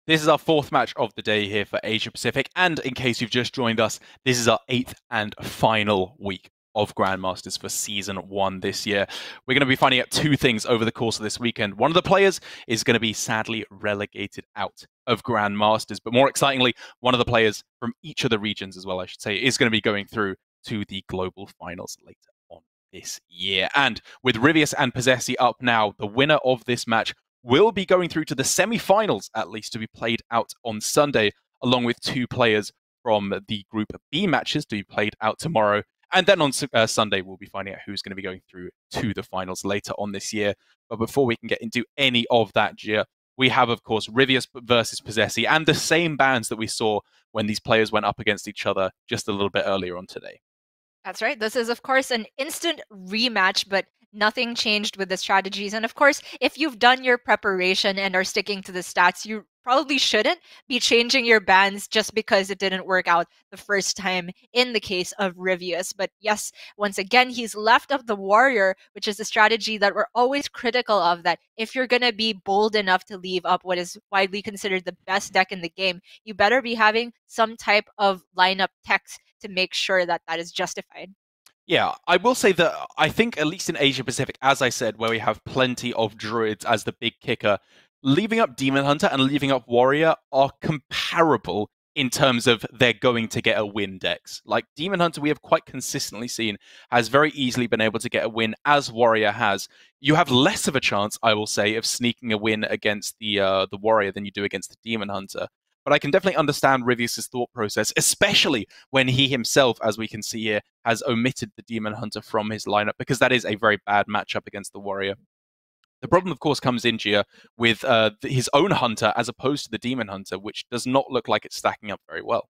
This is our fourth match of the day here for Asia Pacific, and in case you've just joined us, this is our 8th and final week of Grandmasters for Season 1 this year. We're going to be finding out two things over the course of this weekend. One of the players is going to be sadly relegated out of Grandmasters, but more excitingly, one of the players from each of the regions as well, I should say, is going to be going through to the global finals later on this year. And with Ryvius and Posesi up now, the winner of this match will be going through to the semi-finals, at least, to be played out on Sunday, along with two players from the Group B matches to be played out tomorrow. And then on Sunday, we'll be finding out who's going to be going through to the finals later on this year. But before we can get into any of that, Gia, we have, of course, Ryvius versus Posesi, and the same bans that we saw when these players went up against each other just a little bit earlier on today. That's right. This is, of course, an instant rematch, but nothing changed with the strategies. And of course, if you've done your preparation and are sticking to the stats, you probably shouldn't be changing your bans just because it didn't work out the first time in the case of Ryvius. But yes, once again, he's left of the warrior, which is a strategy that we're always critical of, that if you're going to be bold enough to leave up what is widely considered the best deck in the game, you better be having some type of lineup text to make sure that that is justified. Yeah, I will say that I think, at least in Asia Pacific, as I said, where we have plenty of druids as the big kicker, leaving up Demon Hunter and leaving up Warrior are comparable in terms of they're going to get a win decks. Like Demon Hunter, we have quite consistently seen, has very easily been able to get a win, as Warrior has. You have less of a chance, I will say, of sneaking a win against the Warrior than you do against the Demon Hunter. But I can definitely understand Ryvius' thought process, especially when he himself, as we can see here, has omitted the Demon Hunter from his lineup, because that is a very bad matchup against the Warrior. The problem, of course, comes in, Gia, with his own Hunter as opposed to the Demon Hunter, which does not look like it's stacking up very well.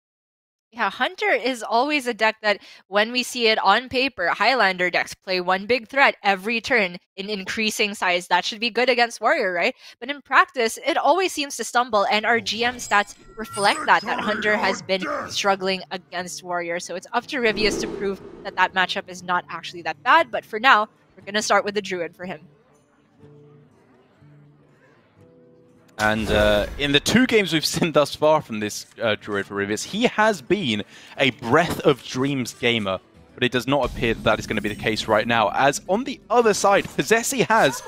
Yeah, Hunter is always a deck that, when we see it on paper, Highlander decks play one big threat every turn in increasing size. That should be good against Warrior, right? But in practice, it always seems to stumble, and our GM stats reflect that Hunter has been struggling against Warrior. So it's up to Ryvius to prove that that matchup is not actually that bad. But for now, we're going to start with the Druid for him. And in the two games we've seen thus far from this Druid for Ryvius, he has been a Breath of Dreams gamer, but it does not appear that is going to be the case right now, as on the other side, Posesi has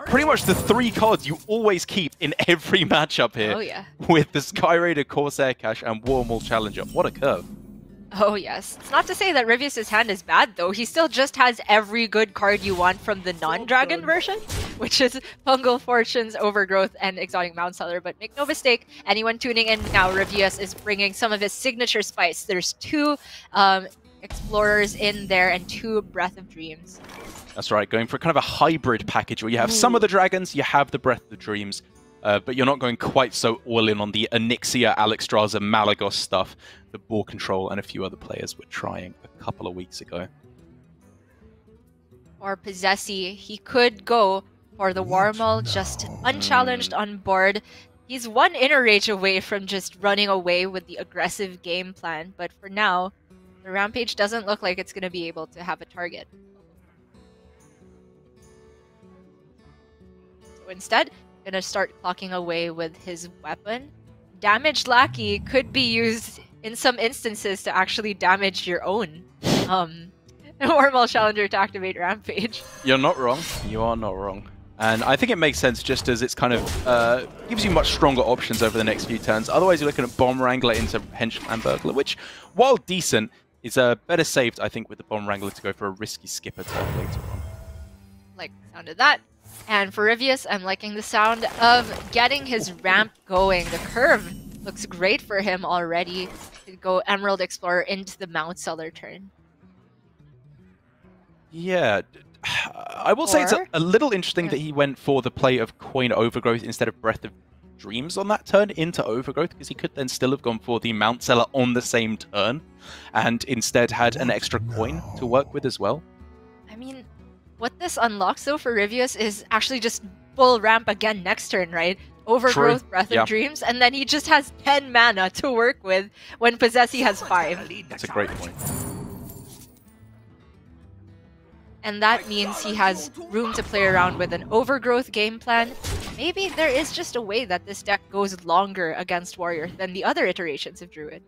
pretty much the three cards you always keep in every matchup here. Oh, yeah. With the Sky Raider, Corsair Cache, and Warmall Challenger. What a curve. Oh, yes. It's not to say that Ryvius' hand is bad, though. He still just has every good card you want from the non-dragon version, which is Fungal Fortunes, Overgrowth, and Exotic Mount Seller. But make no mistake, anyone tuning in now, Ryvius is bringing some of his signature spice. There's two Explorers in there and two Breath of Dreams. That's right, going for kind of a hybrid package where you have some of the dragons, you have the Breath of the Dreams, but you're not going quite so all in on the Onyxia, Alexstrasza, Malagos stuff that Ball Control and a few other players were trying a couple of weeks ago. Or Posesi, he could go for the Warmall, just unchallenged on board. He's one Inner Rage away from just running away with the aggressive game plan, but for now, the Rampage doesn't look like it's going to be able to have a target. So instead, going to start clocking away with his weapon. Damaged Lackey could be used in some instances to actually damage your own Warmall Challenger to activate Rampage. You're not wrong. You are not wrong. And I think it makes sense just as it's kind of gives you much stronger options over the next few turns. Otherwise, you're looking at Bomb Wrangler into Henchman Burglar, which, while decent, is better saved, I think, with the Bomb Wrangler to go for a risky skipper turn later on. Like the sound of that. And for Ryvius, I'm liking the sound of getting his ramp going. The curve looks great for him already to go Emerald Explorer into the Mount Seller turn. Yeah, I will say it's a little interesting that he went for the play of Coin Overgrowth instead of Breath of Dreams on that turn into Overgrowth, because he could then still have gone for the Mount Seller on the same turn and instead had an extra coin to work with as well. I mean, what this unlocks, though, for Ryvius is actually just full ramp again next turn, right? Overgrowth, True. Breath of Dreams, and then he just has 10 mana to work with when Posesi has 5. That's a great point. And that means he has room to play around with an Overgrowth game plan. maybe there is just a way that this deck goes longer against Warrior than the other iterations of Druid.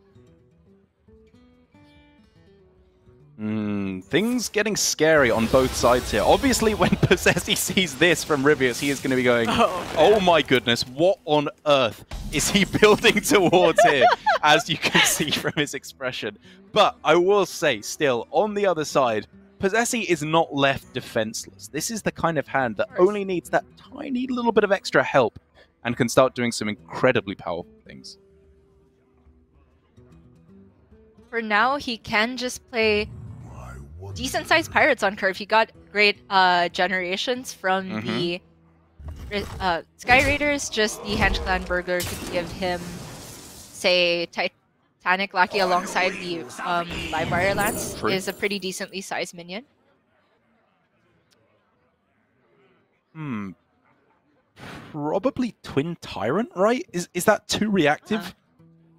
Things getting scary on both sides here. Obviously, when Posesi sees this from Ryvius, he is going to be going, oh my goodness, what on earth is he building towards here? As you can see from his expression. But I will say, still, on the other side, Posesi is not left defenseless. This is the kind of hand that only needs that tiny little bit of extra help and can start doing some incredibly powerful things. For now, he can just play decent-sized pirates on curve. He got great generations from the Sky Raiders. Just the Hench Clan Burglar could give him, say, Titanic Lackey alongside the Live Wire Lance is a pretty decently sized minion. Probably Twin Tyrant, right? Is that too reactive?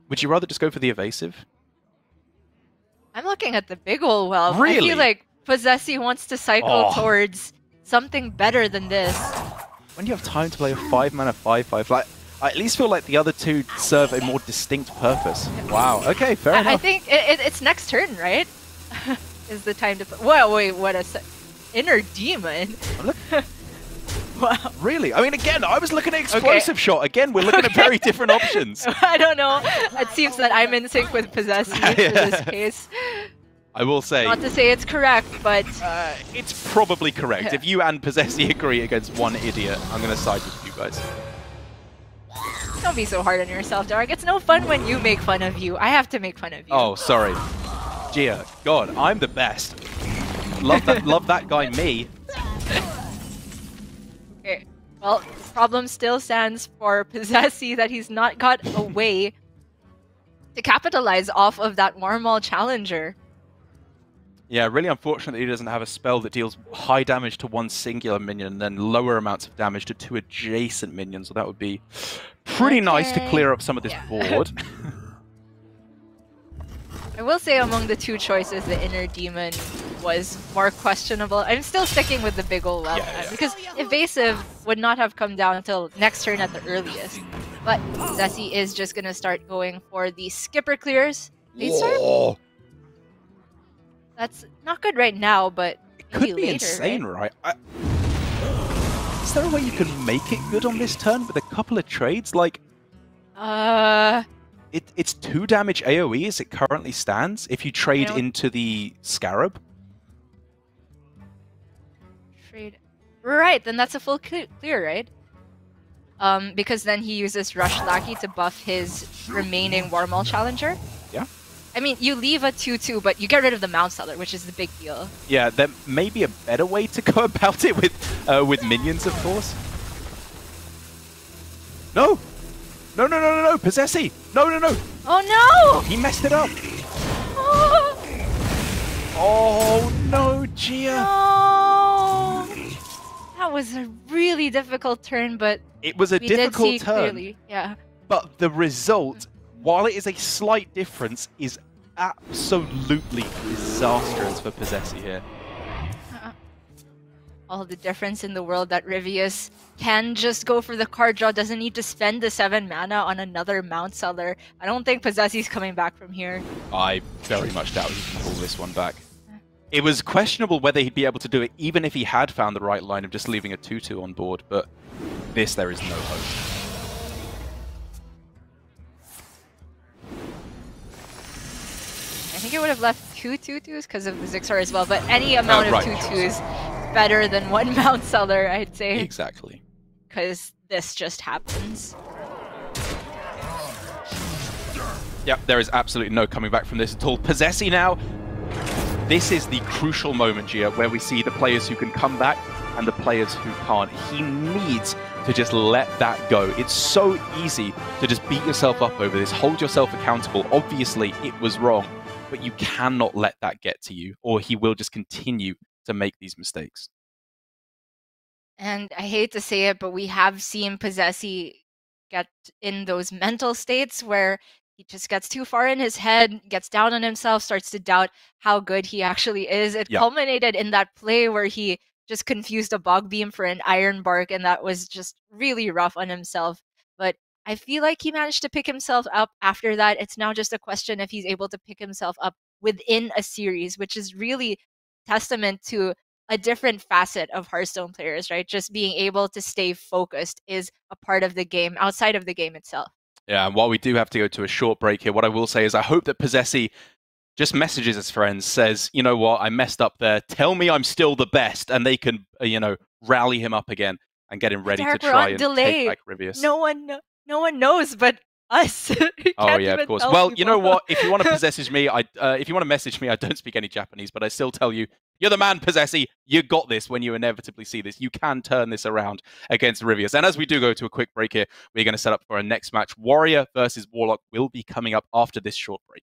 Would you rather just go for the evasive? I'm looking at the big ol' well. Really? I feel like Posesi wants to cycle towards something better than this. When you have time to play a 5-mana 5/5, like, I at least feel like the other two serve a more distinct purpose. Wow, okay, fair enough. I think it's next turn, right? Is the time to play. Whoa, wait, what a Inner Demon. Wow. Really? I mean, again, I was looking at Explosive Shot. Again, we're looking at very different options. I don't know. It seems that I'm in sync with Posesi for this case. I will say... Not to say it's correct, but... it's probably correct. If you and Posesi agree against one idiot, I'm going to side with you guys. Don't be so hard on yourself, Dark. It's no fun when you make fun of you. I have to make fun of you. Oh, sorry. Gia, God, I'm the best. Love that guy, me. Okay, well, the problem still stands for Posesi that he's not got a way to capitalize off of that Warmaul Challenger. Yeah, really unfortunate that he doesn't have a spell that deals high damage to one singular minion and then lower amounts of damage to 2 adjacent minions. So that would be pretty nice to clear up some of this board. I will say among the two choices, the Inner Demon was more questionable. I'm still sticking with the big ol' well because Evasive would not have come down until next turn at the earliest. But Posesi is just going to start going for the Skipper Clears. That's not good right now, but it could be later, insane, right? Is there a way you can make it good on this turn with a couple of trades? Like, it's 2 damage AoE as it currently stands if you trade into the Scarab. Right, then that's a full clear, right? Because then he uses Rush Lackey to buff his remaining Warmaul Challenger. Yeah. I mean, you leave a 2/2, but you get rid of the Mount Seller, which is the big deal. Yeah, there may be a better way to go about it with minions, of course. No! No, Posesi! No! Oh no! He messed it up! Oh no, Gia! No! That was a really difficult turn, but it was a difficult turn. Clearly. Yeah. But the result, while it is a slight difference, is absolutely disastrous for Posesi here. All the difference in the world that Ryvius can just go for the card draw, doesn't need to spend the 7 mana on another Mount Seller. I don't think Posesi's coming back from here. I very much doubt he can pull this one back. It was questionable whether he'd be able to do it even if he had found the right line of just leaving a 2/2 on board, but this there is no hope. I think it would have left 2 2/2s because of the Zixar as well, but any amount of 2/2s better than 1 Mount Seller, I'd say. Exactly. Because this just happens. Yep, there is absolutely no coming back from this at all. Posesi now, this is the crucial moment, Gia, where we see the players who can come back and the players who can't. He needs to just let that go. It's so easy to just beat yourself up over this, hold yourself accountable. Obviously, it was wrong, but you cannot let that get to you, or he will just continue to make these mistakes. And I hate to say it, but we have seen Posesi get in those mental states where he just gets too far in his head, gets down on himself, starts to doubt how good he actually is. It culminated in that play where he just confused a Bog Beam for an Iron Bark, and that was just really rough on himself. But I feel like he managed to pick himself up after that. It's now just a question if he's able to pick himself up within a series, which is really testament to a different facet of Hearthstone players, right? Just being able to stay focused is a part of the game outside of the game itself. Yeah, and while we do have to go to a short break here, what I will say is I hope that Posesi just messages his friends, says, you know what, I messed up there. Tell me I'm still the best, and they can, rally him up again and get him ready Derek, to try and delay. take back Ryvius. No one knows but us. Oh yeah, of course. Well, you know what? If you want to message me, I don't speak any Japanese, but I still tell you, you're the man, Posesi. You got this. When you inevitably see this, you can turn this around against Ryvius. And as we do go to a quick break here, we're going to set up for our next match. Warrior versus Warlock will be coming up after this short break.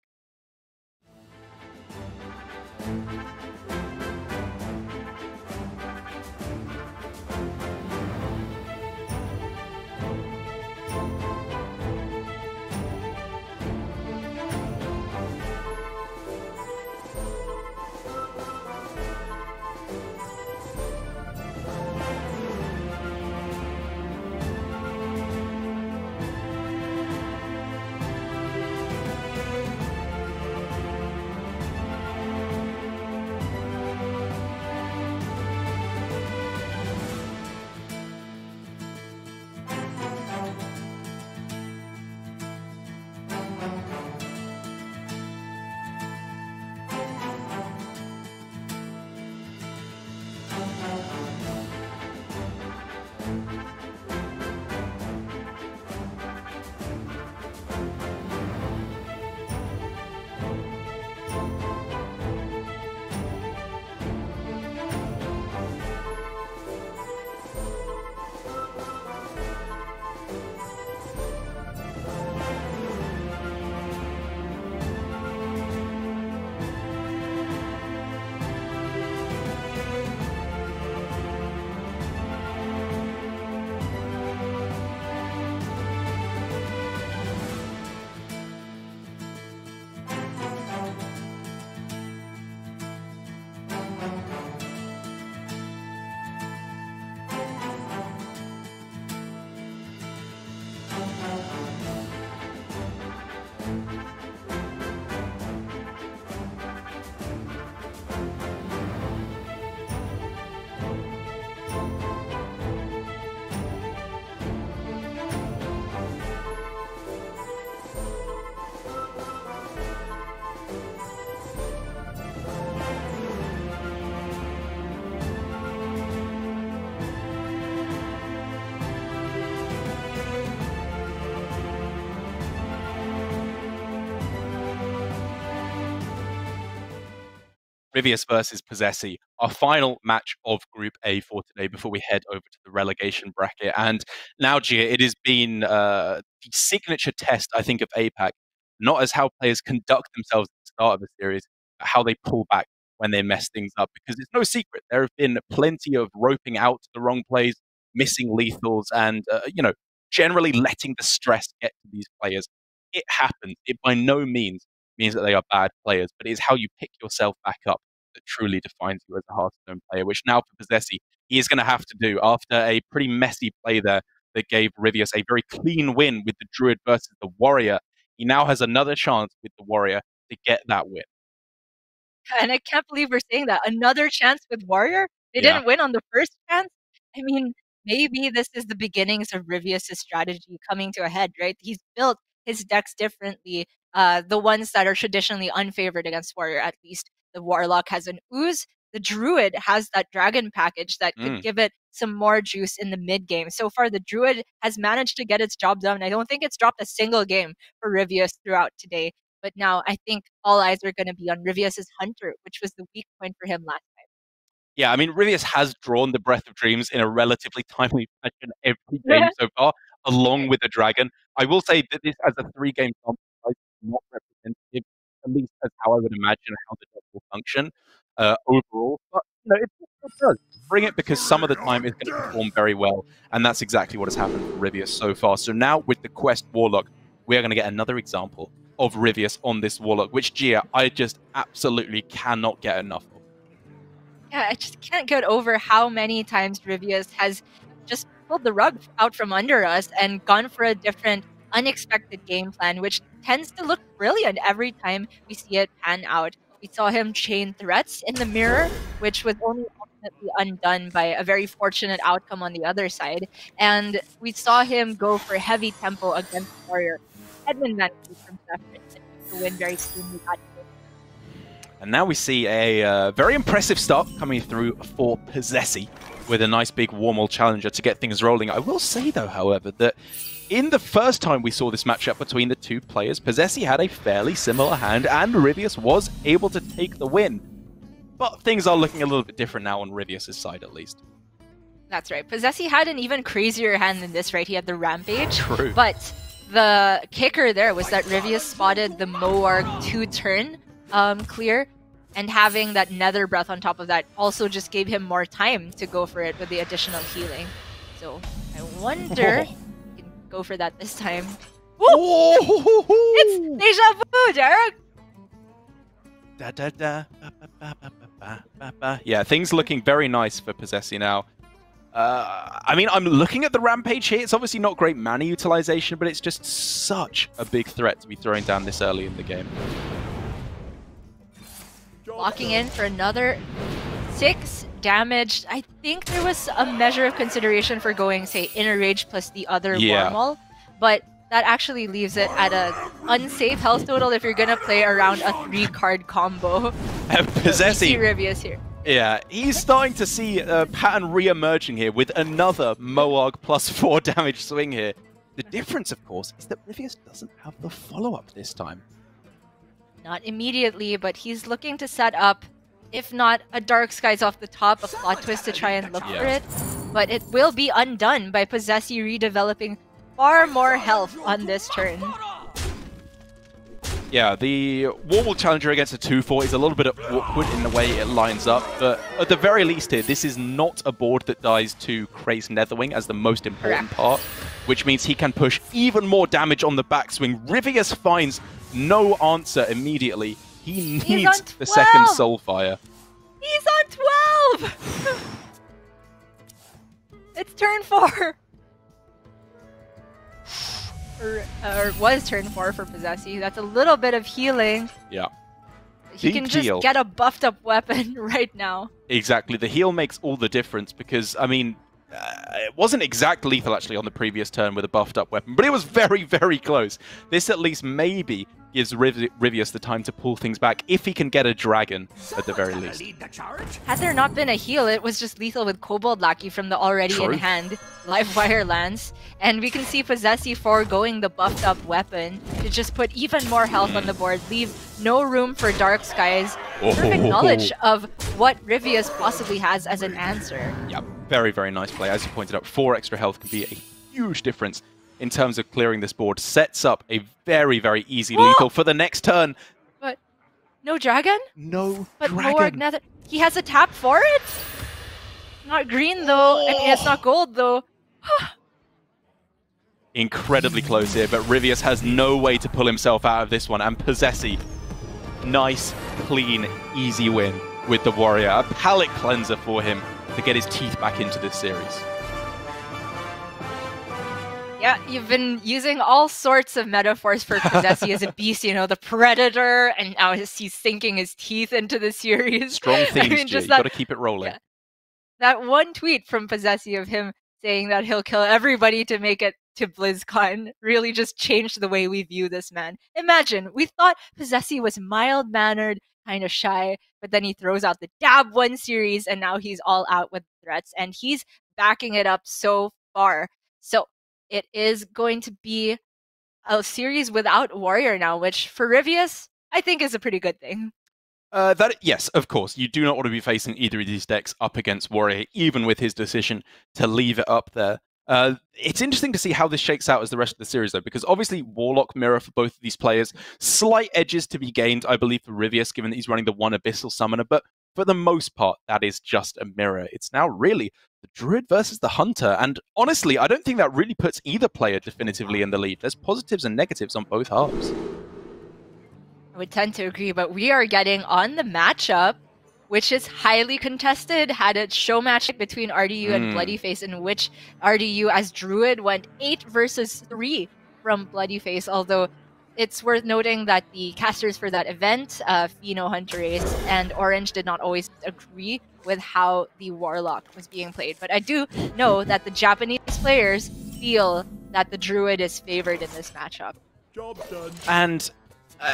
Ryvius versus Posesi, our final match of Group A for today before we head over to the relegation bracket. And now, Gia, it has been the signature test, I think, of APAC, not as how players conduct themselves at the start of the series, but how they pull back when they mess things up. Because it's no secret, there have been plenty of roping out to the wrong plays, missing lethals, and, generally letting the stress get to these players. It happens. It by no means that they are bad players, but it is how you pick yourself back up that truly defines you as a Hearthstone player, which now for Posesi, he is going to have to do after a pretty messy play there that gave Ryvius a very clean win with the Druid versus the Warrior. He now has another chance with the Warrior to get that win. And I can't believe we're saying that. Another chance with Warrior? They didn't win on the first chance? I mean, maybe this is the beginnings of Ryvius' strategy coming to a head, right? He's built his decks differently. The ones that are traditionally unfavored against Warrior, at least. The Warlock has an Ooze. The Druid has that Dragon package that could give it some more juice in the mid game. So far, the Druid has managed to get its job done. I don't think it's dropped a single game for Ryvius throughout today. But now I think all eyes are going to be on Ryvius' Hunter, which was the weak point for him last time. Yeah, I mean, Ryvius has drawn the Breath of Dreams in a relatively timely fashion every game so far, along with the Dragon. I will say that this, as a three-game sample size, is not representative, at least as how I would imagine how the deck will function overall. But, it does. Bring it, because some of the time it's going to perform very well, and that's exactly what has happened for Ryvius so far. So now with the Quest Warlock, we are going to get another example of Ryvius on this Warlock, which, Gia, I just absolutely cannot get enough of. Yeah, I just can't get over how many times Ryvius has just pulled the rug out from under us and gone for a different, unexpected game plan, which tends to look brilliant every time we see it pan out. We saw him chain threats in the mirror, which was only ultimately undone by a very fortunate outcome on the other side. And we saw him go for heavy tempo against Warrior. Edmund managed from separate and took the win very cleanly that day. And now we see a very impressive start coming through for Posesi with a nice big Warmall challenger to get things rolling. I will say, though, however, that in the first time we saw this matchup between the two players, Posesi had a fairly similar hand, and Ryvius was able to take the win. But things are looking a little bit different now on Ryvius' side, at least. That's right. Posesi had an even crazier hand than this, right? He had the Rampage. True. But the kicker there was that Ryvius spotted the Moarg 2-turn clear, and having that Nether Breath on top of that also just gave him more time to go for it with the additional healing. So I wonder if he can go for that this time. Oh! It's deja vu, Derek! Da, da, da, ba, ba, ba, ba, ba, ba. Yeah, things looking very nice for Posesi now. I mean, I'm looking at the Rampage here. It's obviously not great mana utilization, but it's just such a big threat to be throwing down this early in the game. Locking in for another 6 damage. I think there was a measure of consideration for going, say, Inner Rage plus the other Warmall, but that actually leaves it at an unsafe health total if you're gonna play around a 3-card combo. Posesi. Ryvius here. Yeah, he's starting to see a pattern re-emerging here with another Moarg plus 4 damage swing here. The difference, of course, is that Ryvius doesn't have the follow-up this time. Not immediately, but he's looking to set up, if not a Dark Skies off the top, a Plot Twist to try and look for it. But it will be undone by Posesi redeveloping far more health on this turn. Yeah, the Warmall Challenger against a 2-4 is a little bit awkward in the way it lines up, but at the very least here, this is not a board that dies to Kraze Netherwing as the most important part, which means he can push even more damage on the backswing. Ryvius finds no answer immediately. He needs the second Soulfire. He's on 12! It's turn 4! Or was turn 4 for Posesi. That's a little bit of healing. Yeah. He can just get a buffed up weapon right now. Exactly. The heal makes all the difference because, I mean, it wasn't exact lethal actually on the previous turn with a buffed up weapon, but it was very, very close. This at least maybe gives Ryvius the time to pull things back if he can get a dragon at the very least. Had there not been a heal, it was just lethal with Kobold Lackey from the already in hand Livewire Lance. And we can see Posesi foregoing the buffed up weapon to just put even more health on the board, leave no room for Dark Skies. Perfect knowledge of what Ryvius possibly has as an answer. Yeah, very, very nice play. As you pointed out, 4 extra health can be a huge difference in terms of clearing this board. Sets up a very, very easy lethal for the next turn. But no dragon? No but dragon. Moarg Nether. He has a tap for it? Not green though. I mean, it's not gold though. Incredibly close here, but Ryvius has no way to pull himself out of this one. And Posesi, nice, clean, easy win with the Warrior. A palate cleanser for him to get his teeth back into this series. Yeah, you've been using all sorts of metaphors for Posesi as a beast, you know, the Predator, and now he's sinking his teeth into the series. Strong themes, I mean, you gotta keep it rolling. Yeah. That one tweet from Posesi of him saying that he'll kill everybody to make it to BlizzCon really just changed the way we view this man. Imagine, we thought Posesi was mild-mannered, kind of shy, but then he throws out the Dab 1 series, and now he's all out with threats, and he's backing it up so far. So it is going to be a series without Warrior now, which for Ryvius, I think is a pretty good thing. Yes, of course. You do not want to be facing either of these decks up against Warrior, even with his decision to leave it up there. It's interesting to see how this shakes out as the rest of the series, though, because obviously Warlock Mirror for both of these players. Slight edges to be gained, I believe, for Ryvius, given that he's running the 1 Abyssal Summoner, but for the most part, that is just a mirror. It's now really the Druid versus the Hunter, and honestly, I don't think that really puts either player definitively in the lead. There's positives and negatives on both halves. I would tend to agree, but we are getting on the matchup which is highly contested, had a show match between RDU and Bloodyface, in which RDU as Druid went 8 versus 3 from Bloodyface, although it's worth noting that the casters for that event, Fino, Hunter Ace, and Orange did not always agree with how the Warlock was being played. But I do know that the Japanese players feel that the Druid is favored in this matchup. Job done. And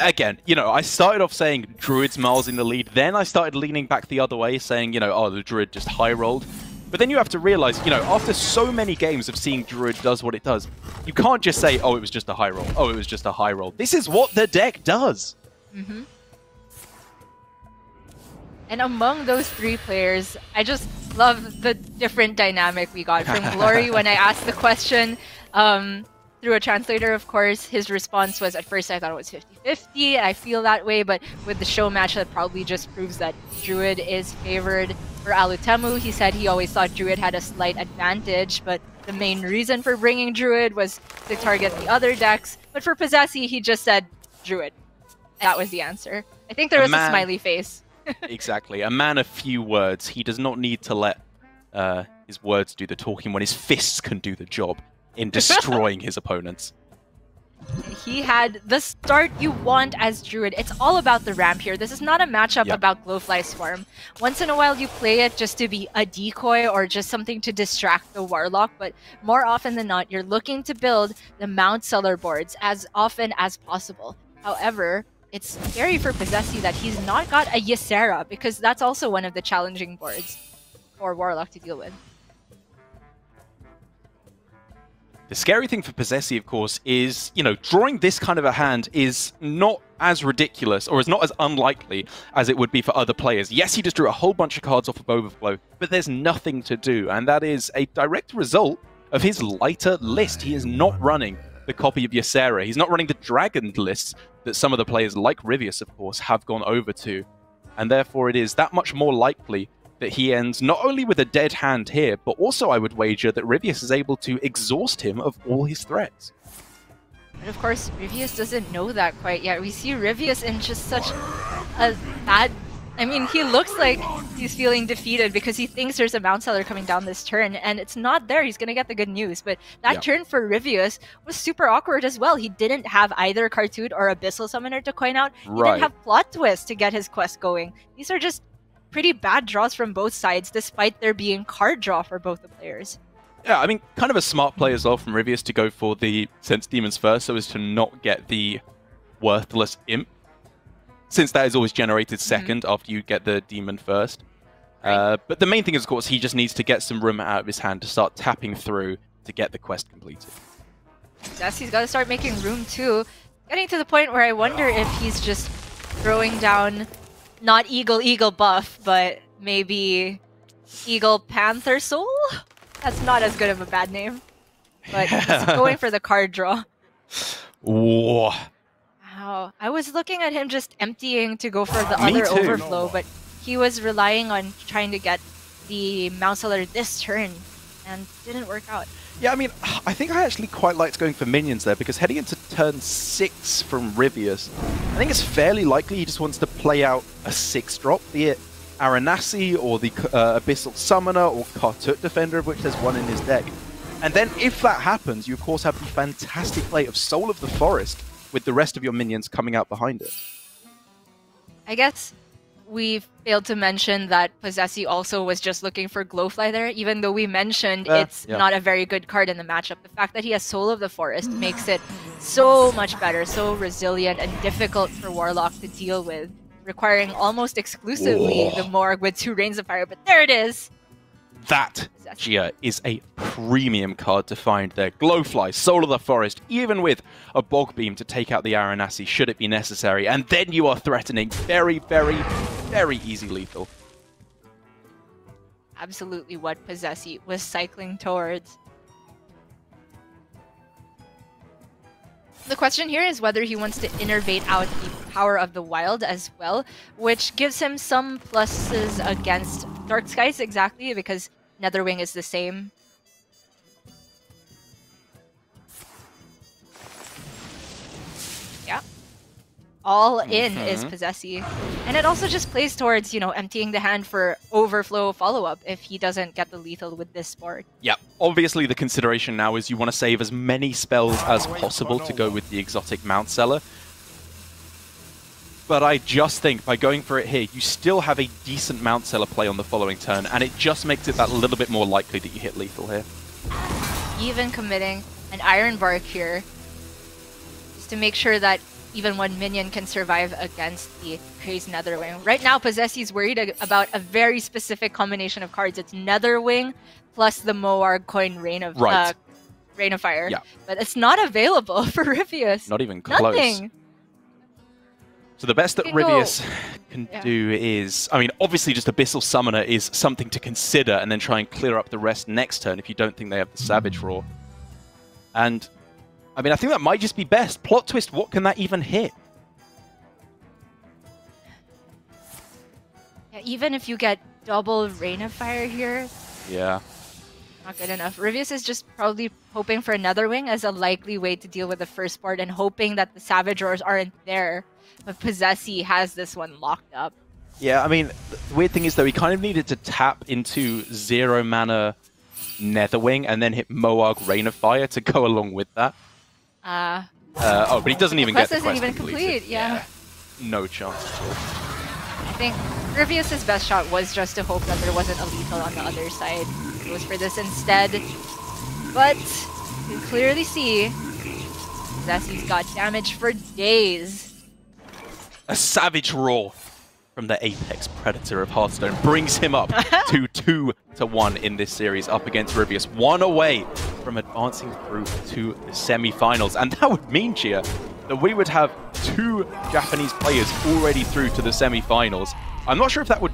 again, you know, I started off saying Druid's miles in the lead, then I started leaning back the other way, saying, you know, oh, the Druid just high-rolled. But then you have to realize, you know, after so many games of seeing Druid does what it does, you can't just say, oh, it was just a high roll. Oh, it was just a high roll. This is what the deck does. Mm-hmm. And among those 3 players, I just love the different dynamic we got from Glory when I asked the question. Through a translator, of course, his response was, at first I thought it was 50-50, I feel that way, but with the show match, that probably just proves that Druid is favored. For Alutemu, he said he always thought Druid had a slight advantage, but the main reason for bringing Druid was to target the other decks. But for Posesi, he just said Druid. That was the answer. I think there was a smiley face. Exactly. A man of few words. He does not need to let his words do the talking when his fists can do the job in destroying his opponents. He had the start you want as Druid. It's all about the ramp here. This is not a matchup about Glowfly Swarm. Once in a while you play it just to be a decoy or just something to distract the Warlock, but more often than not, you're looking to build the Mount Seller boards as often as possible. However, it's scary for Posesi that he's not got a Ysera, because that's also one of the challenging boards for Warlock to deal with. The scary thing for Posesi, of course, is, you know, drawing this kind of a hand is not as ridiculous or is not as unlikely as it would be for other players. Yes, he just drew a whole bunch of cards off of Overflow, but there's nothing to do, and that is a direct result of his lighter list. He is not running the copy of Ysera. He's not running the Dragon lists that some of the players, like Ryvius, of course, have gone over to, and therefore it is that much more likely that he ends not only with a dead hand here, but also I would wager that Ryvius is able to exhaust him of all his threats. But of course, Ryvius doesn't know that quite yet. We see Ryvius in just such a bad... I mean, he looks like he's feeling defeated because he thinks there's a Mount Seller coming down this turn, and it's not there. He's going to get the good news. But that turn for Ryvius was super awkward as well. He didn't have either Cartoon or Abyssal Summoner to coin out. He didn't have Plot Twist to get his quest going. These are just pretty bad draws from both sides, despite there being card draw for both the players. Yeah, I mean, kind of a smart play as well from Ryvius to go for the Sense Demons first, so as to not get the worthless Imp, since that is always generated second after you get the Demon first. But the main thing is, of course, he just needs to get some room out of his hand to start tapping through to get the quest completed. Yes, he's got to start making room too. Getting to the point where I wonder if he's just throwing down not Eagle buff, but maybe Eagle Panther Soul? That's not as good of a bad name. But he's going for the card draw. Whoa. Wow. I was looking at him just emptying to go for the other overflow, but he was relying on trying to get the Mount Seller this turn, and didn't work out. Yeah, I mean, I think I actually quite liked going for minions there, because heading into turn 6 from Ryvius, I think it's fairly likely he just wants to play out a 6-drop, be it Aranasi or the Abyssal Summoner or Kartuk Defender, of which there's one in his deck. And then if that happens, you of course have the fantastic play of Soul of the Forest with the rest of your minions coming out behind it. I guess we failed to mention that Posesi also was just looking for Glowfly there, even though we mentioned it's not a very good card in the matchup. The fact that he has Soul of the Forest makes it so much better, so resilient and difficult for Warlock to deal with, requiring almost exclusively the Morg with 2 Rains of Fire, but there it is! That, Gia, is a premium card to find there. Glowfly, Soul of the Forest, even with a Bog Beam to take out the Aranasi should it be necessary, and then you are threatening very, very, very easy lethal. Absolutely what Posesi was cycling towards. The question here is whether he wants to innervate out the Power of the Wild as well, which gives him some pluses against Dark Skies, exactly, because Netherwing is the same. Yeah. all in is Posesi. And it also just plays towards, you know, emptying the hand for overflow follow-up if he doesn't get the lethal with this board. Yeah, obviously the consideration now is you want to save as many spells as possible to go with the exotic Mount Seller. But I just think by going for it here, you still have a decent Mount Seller play on the following turn, and it just makes it that little bit more likely that you hit lethal here. Even committing an Iron Bark here, just to make sure that even one minion can survive against the Crazed Netherwing. Right now, Posesi's worried about a very specific combination of cards. It's Netherwing plus the Moarg coin Rain of Fire. Yeah. But it's not available for Ryvius. Not even close. Nothing. So the best that Ryvius can do is, I mean, obviously just Abyssal Summoner is something to consider and then try and clear up the rest next turn if you don't think they have the Savage Roar. And, I mean, I think that might just be best. Plot twist, what can that even hit? Yeah, even if you get double Rain of Fire here. Yeah. Not good enough. Ryvius is just probably hoping for Netherwing as a likely way to deal with the first board and hoping that the Savage Roars aren't there. But Posesi has this one locked up. Yeah, I mean, the weird thing is, though, he kind of needed to tap into 0 mana Netherwing and then hit Moarg Rain of Fire to go along with that. Oh, but he doesn't even get the quest even complete. Yeah. No chance at all. I think Ryvius' best shot was just to hope that there wasn't a lethal on the other side. He goes for this instead. But you can clearly see Posesi's got damage for days. A Savage Roar from the Apex Predator of Hearthstone brings him up to 2-1 in this series up against Ryvius. 1 away from advancing through to the semi-finals. And that would mean, Chia, that we would have 2 Japanese players already through to the semi-finals. I'm not sure if that would...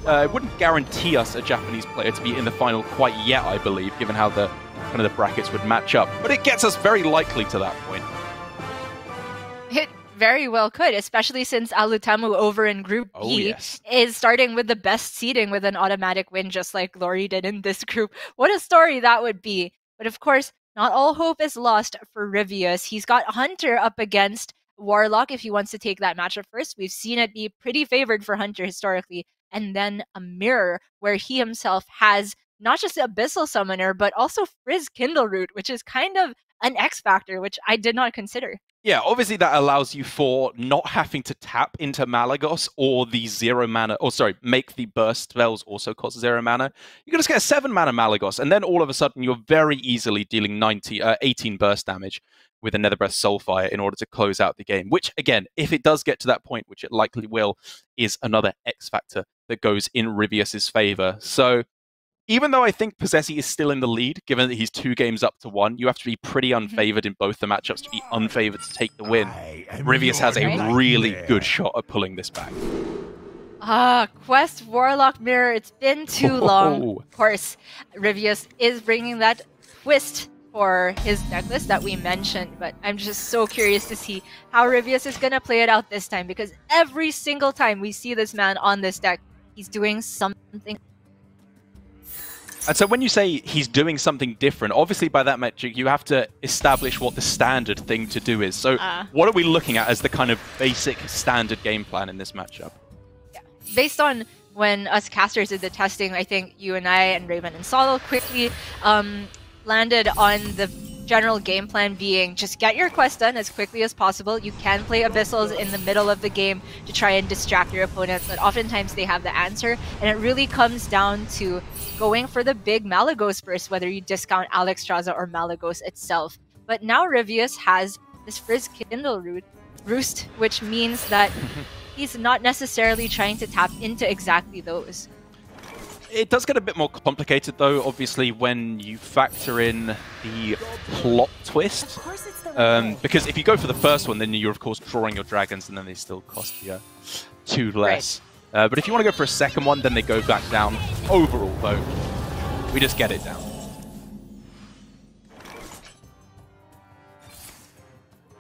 it wouldn't guarantee us a Japanese player to be in the final quite yet, I believe, given how the kind of the brackets would match up. But it gets us very likely to that point. It very well could, especially since Alutemu over in Group B is starting with the best seeding with an automatic win, just like Glory did in this group. What a story that would be. But of course, not all hope is lost for Ryvius. He's got Hunter up against Warlock if he wants to take that matchup first. We've seen it be pretty favored for Hunter historically. And then a Mirror, where he himself has not just Abyssal Summoner, but also Frizz Kindle Root, which is kind of an X factor, which I did not consider. Yeah, obviously that allows you for not having to tap into Malagos or the 0 mana, or sorry, make the burst spells also cost 0 mana. You can just get a 7 mana Malagos, and then all of a sudden you're very easily dealing 18 burst damage with a Netherbreath Soulfire in order to close out the game, which again, if it does get to that point, which it likely will, is another X factor that goes in Ryvius's favor. So even though I think Posesi is still in the lead, given that he's 2 games up to 1, you have to be pretty unfavored in both the matchups to be unfavored to take the win. Ryvius has a really good shot at pulling this back. Quest Warlock Mirror, it's been too long. Of course, Ryvius is bringing that twist for his decklist that we mentioned, but I'm just so curious to see how Ryvius is going to play it out this time, because every single time we see this man on this deck, he's doing something. And so when you say he's doing something different, obviously by that metric, you have to establish what the standard thing to do is. So what are we looking at as the kind of basic standard game plan in this matchup? Yeah. Based on when us casters did the testing, I think you and I and Raven and Solo quickly landed on the general game plan being just get your quest done as quickly as possible. You can play Abyssals in the middle of the game to try and distract your opponent, but oftentimes they have the answer, and it really comes down to going for the big Malagos first, whether you discount Alexstrasza or Malagos itself. But now Ryvius has this Frizz Kindle Roost, which means that he's not necessarily trying to tap into exactly those. It does get a bit more complicated, though, obviously, when you factor in the plot twist. Because if you go for the first one, then you're, of course, drawing your dragons, and then they still cost you 2 less. Right. But if you want to go for a second one, then they go back down. Overall, though, we just get it down.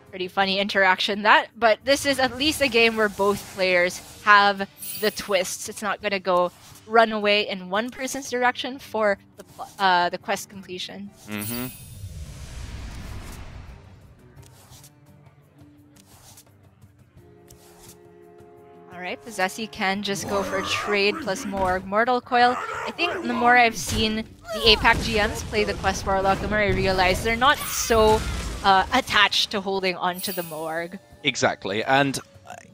Pretty funny interaction, that. But this is at least a game where both players have the twists. It's not going to go run away in one person's direction for the quest completion. Alright, Posesi can just go for a trade plus more Mortal Coil. I think the more I've seen the APAC GMs play the Quest Warlock, the more I realize they're not so attached to holding on to the Moarg. Exactly, and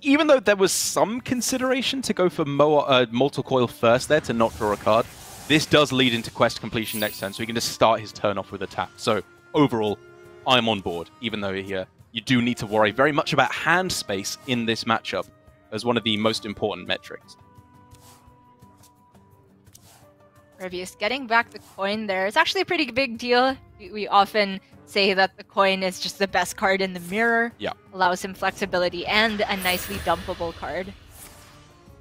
even though there was some consideration to go for Mortal Coil first there to not draw a card, this does lead into quest completion next turn, so he can just start his turn off with a tap. So overall, I'm on board, even though here you do need to worry very much about hand space in this matchup as one of the most important metrics. Ryvius getting back the coin there. It's actually a pretty big deal. We often say that the coin is just the best card in the mirror. Yeah. Allows him flexibility and a nicely dumpable card.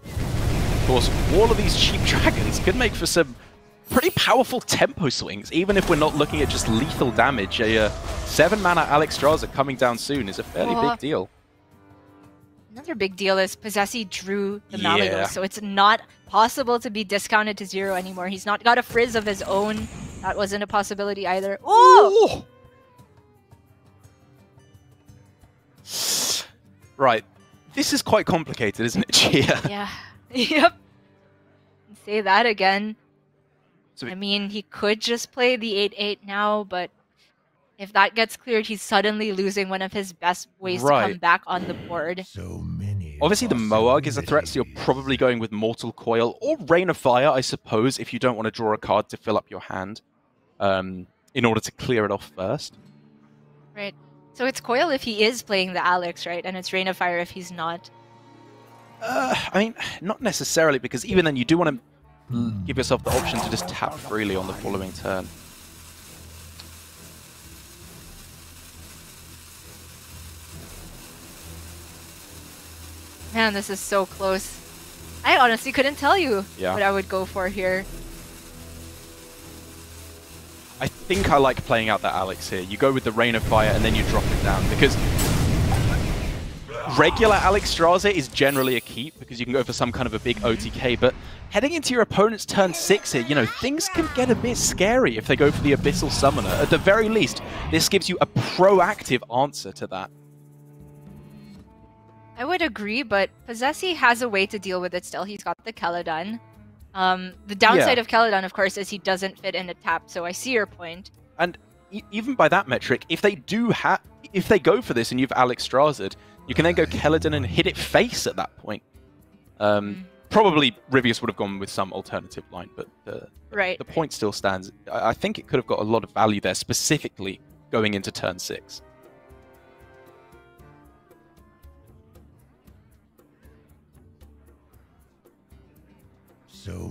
Of course, all of these cheap dragons could make for some pretty powerful tempo swings, even if we're not looking at just lethal damage. A 7-mana Alexstrasza coming down soon is a fairly big deal. Another big deal is Posesi drew the Malygos, so it's not possible to be discounted to 0 anymore. He's not got a Frizz of his own. That wasn't a possibility either. Oh! Right. This is quite complicated, isn't it, Gia? Yeah. Yep. Say that again. So I mean, he could just play the 8/8 now, but if that gets cleared, he's suddenly losing one of his best ways to come back on the board. So many. Obviously, the Moarg is a threat, so you're probably going with Mortal Coil or Rain of Fire, I suppose, if you don't want to draw a card to fill up your hand in order to clear it off first. Right. So it's Coil if he is playing the Alex, right? And it's Rain of Fire if he's not. I mean, not necessarily, because even then you do want to give yourself the option to just tap freely on the following turn. Man, this is so close. I honestly couldn't tell you what I would go for here. I think I like playing out that Alex here. You go with the Rain of Fire and then you drop it down, because regular Alexstrasza is generally a keep because you can go for some kind of a big OTK, but heading into your opponent's turn 6 here, you know, things can get a bit scary if they go for the Abyssal Summoner. At the very least, this gives you a proactive answer to that. I would agree, but Posesi has a way to deal with it still. He's got the Keladon. The downside of Keladon, of course, is he doesn't fit in a tap, so I see your point. And even by that metric, if they go for this and you've Alexstrasa'd, you can then go Keladon and hit it face at that point. Probably Ryvius would have gone with some alternative line, but the point still stands. I think it could have got a lot of value there, specifically going into turn 6.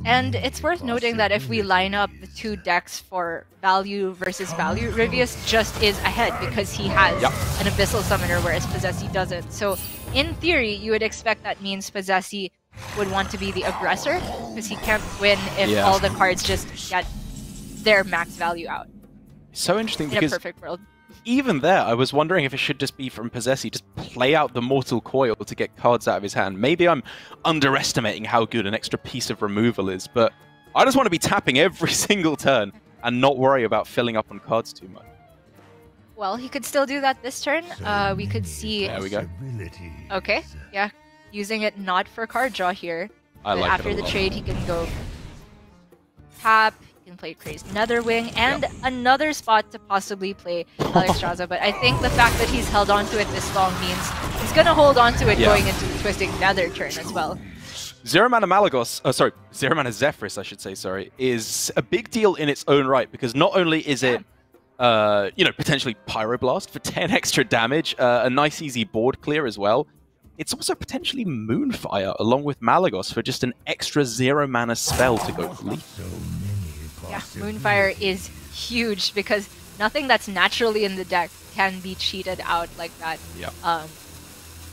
And it's worth noting that if we line up the two decks for value versus value, Ryvius just is ahead because he has an Abyssal Summoner, whereas Posesi doesn't. So in theory, you would expect that means Posesi would want to be the aggressor because he can't win if all the cards just get their max value out. So interesting because in a perfect world. Even there, I was wondering if it should just be from Posesi, just play out the Mortal Coil to get cards out of his hand. Maybe I'm underestimating how good an extra piece of removal is, but I just want to be tapping every single turn and not worry about filling up on cards too much. Well, he could still do that this turn. We could see... There we go. Okay, yeah. Using it not for card draw here. I like after the trade, he can go tap... can play Crazed Netherwing, and another spot to possibly play Alexstrasza, but I think the fact that he's held on to it this long means he's going to hold on to it going into the Twisting Nether turn as well. Zero Mana Zero Mana Zephrys, I should say, is a big deal in its own right, because not only is it, you know, potentially Pyroblast for 10 extra damage, a nice easy board clear as well, it's also potentially Moonfire along with Malygos for just an extra 0 mana spell to go for lethal. Yeah, Moonfire is huge because nothing that's naturally in the deck can be cheated out like that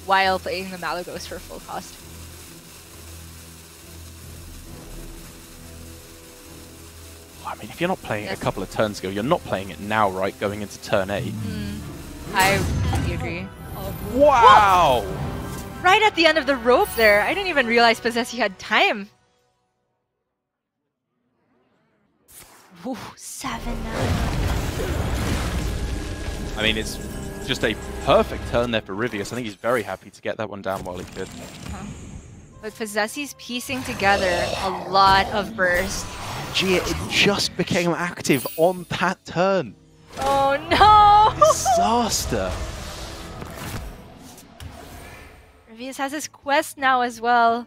while playing the Malygos for full cost. I mean, if you're not playing it a couple of turns ago, you're not playing it now, right, going into turn 8? I completely agree. Wow! Whoa! Right at the end of the rope there. I didn't even realize Posesi had time. Ooh, 7 now. I mean, it's just a perfect turn there for Ryvius. I think he's very happy to get that one down while he could. But Posesi's piecing together a lot of burst. Gia, it just became active on that turn. Oh no! Disaster. Ryvius has his quest now as well.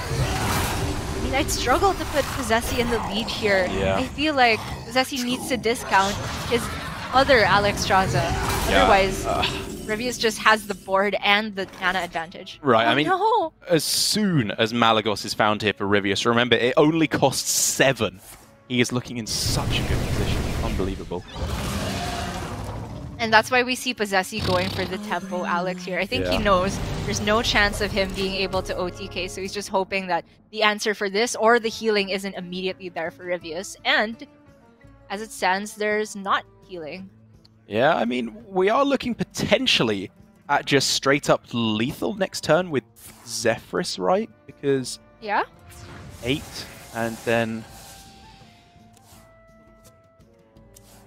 I mean, I'd struggle to put Posesi in the lead here. Yeah. I feel like Posesi needs to discount his other Alexstrasza. Yeah. Otherwise, Ryvius just has the board and the mana advantage. Right, Oh, I mean, no. as soon as Malagos is found here for Ryvius, remember, it only costs 7. He is looking in such a good position. Unbelievable. And that's why we see Posesi going for the tempo Alex here. I think he knows there's no chance of him being able to OTK, so he's just hoping that the answer for this or the healing isn't immediately there for Ryvius. And as it stands, there's not healing. Yeah, I mean, we are looking potentially at just straight up lethal next turn with Zephyrus, right? Because 8 and then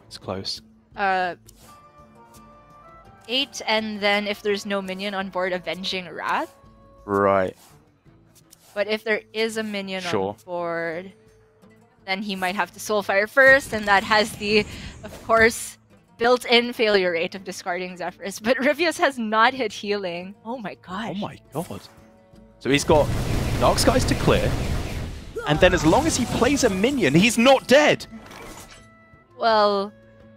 it's close. 8 and then if there's no minion on board, Avenging Wrath. Right. But if there is a minion on board, then he might have to Soulfire first, and that has the, of course, built-in failure rate of discarding Zephyrus. But Ryvius has not hit healing. Oh my gosh. Oh my god. So he's got Dark Skies to clear, and then as long as he plays a minion, he's not dead! Well,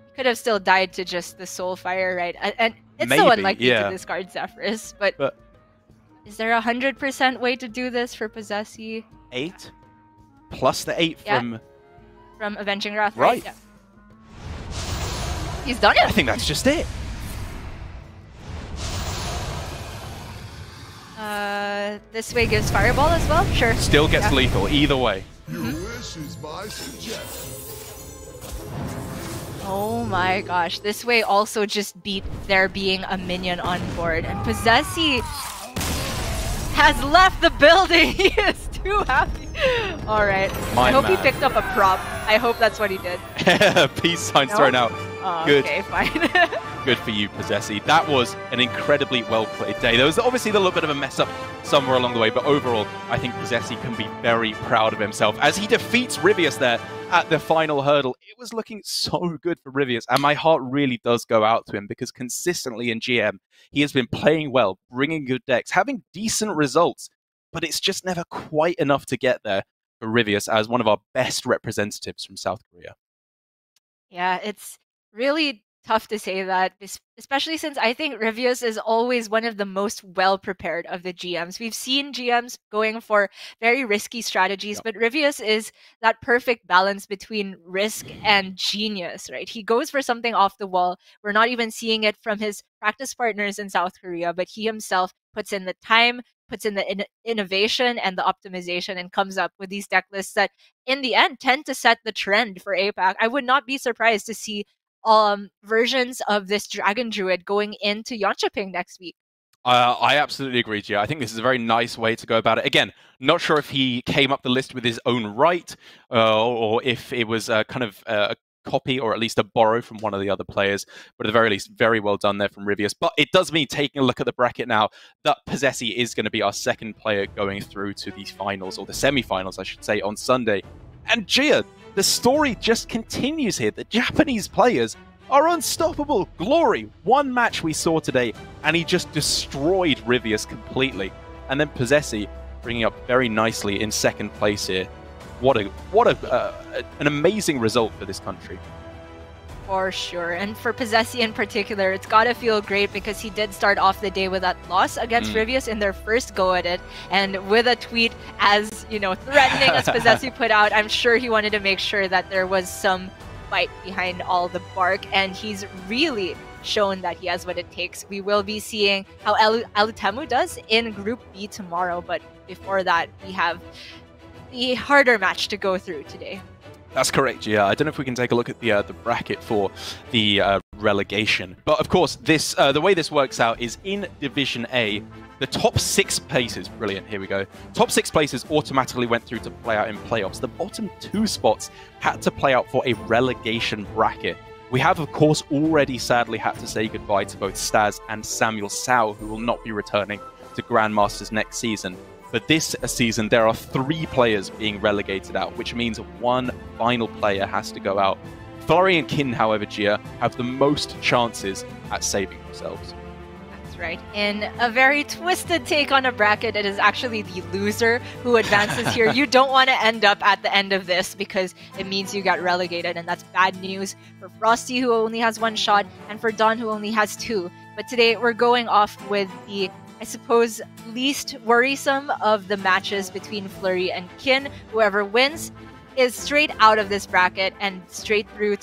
he could have still died to just the Soulfire, right? And it's so unlikely to discard Zephyrus, but is there 100% way to do this for Posesi? 8 plus the 8 from Avenging Wrath, right? Yeah. He's done it! I think that's just it. This way gives Fireball as well? Sure. Still gets lethal, either way. Your wish is my suggestion. Oh my gosh, this way also just beat there being a minion on board. And Posesi has left the building! He is too happy! Alright, I hope he picked up a prop. I hope that's what he did. Peace signs thrown out. Oh, good. Okay, fine. Good for you, Posesi. That was an incredibly well-played day. There was obviously a little bit of a mess-up somewhere along the way, but overall, I think Posesi can be very proud of himself as he defeats Ryvius there at the final hurdle. It was looking so good for Ryvius, and my heart really does go out to him because consistently in GM, he has been playing well, bringing good decks, having decent results, but it's just never quite enough to get there for Ryvius as one of our best representatives from South Korea. Yeah, it's really tough to say that, especially since I think Ryvius is always one of the most well-prepared of the GMs. We've seen GMs going for very risky strategies, but Ryvius is that perfect balance between risk and genius, right? He goes for something off the wall. We're not even seeing it from his practice partners in South Korea, but he himself puts in the time, puts in the innovation and the optimization, and comes up with these deck lists that, in the end, tend to set the trend for APAC. I would not be surprised to see versions of this Dragon Druid going into Yeonchaping next week. I absolutely agree, Gia. I think this is a very nice way to go about it. Again, not sure if he came up the list with his own right, or if it was kind of a copy or at least a borrow from one of the other players, but at the very least, very well done there from Ryvius. But it does mean, taking a look at the bracket now, that Posesi is going to be our second player going through to the finals, or the semi-finals, I should say, on Sunday. And Gia, the story just continues here. The Japanese players are unstoppable. Glory, one match we saw today, and he just destroyed Ryvius completely. And then Posesi bringing up very nicely in second place here. What an amazing result for this country. For sure. And for Posesi in particular, it's got to feel great because he did start off the day with that loss against Ryvius in their first go at it. And with a tweet as, you know, threatening as Posesi put out, I'm sure he wanted to make sure that there was some fight behind all the bark. And he's really shown that he has what it takes. We will be seeing how Alutemu does in Group B tomorrow. But before that, we have the harder match to go through today. That's correct, yeah. I don't know if we can take a look at the bracket for the relegation. But of course, this the way this works out is in Division A, the top 6 places, brilliant, here we go. Top 6 places automatically went through to play out in playoffs. The bottom 2 spots had to play out for a relegation bracket. We have, of course, already sadly had to say goodbye to both Staz and Samuel Sao, who will not be returning to Grandmasters next season. But this season, there are 3 players being relegated out, which means 1 final player has to go out. Flurry and Kin, however, Gia, have the most chances at saving themselves. That's right. In a very twisted take on a bracket, it is actually the loser who advances here. You don't want to end up at the end of this because it means you got relegated, and that's bad news for Frosty, who only has 1 shot, and for Don, who only has 2. But today, we're going off with the, I suppose, least worrisome of the matches between Flurry and Kin. Whoever wins is straight out of this bracket and straight through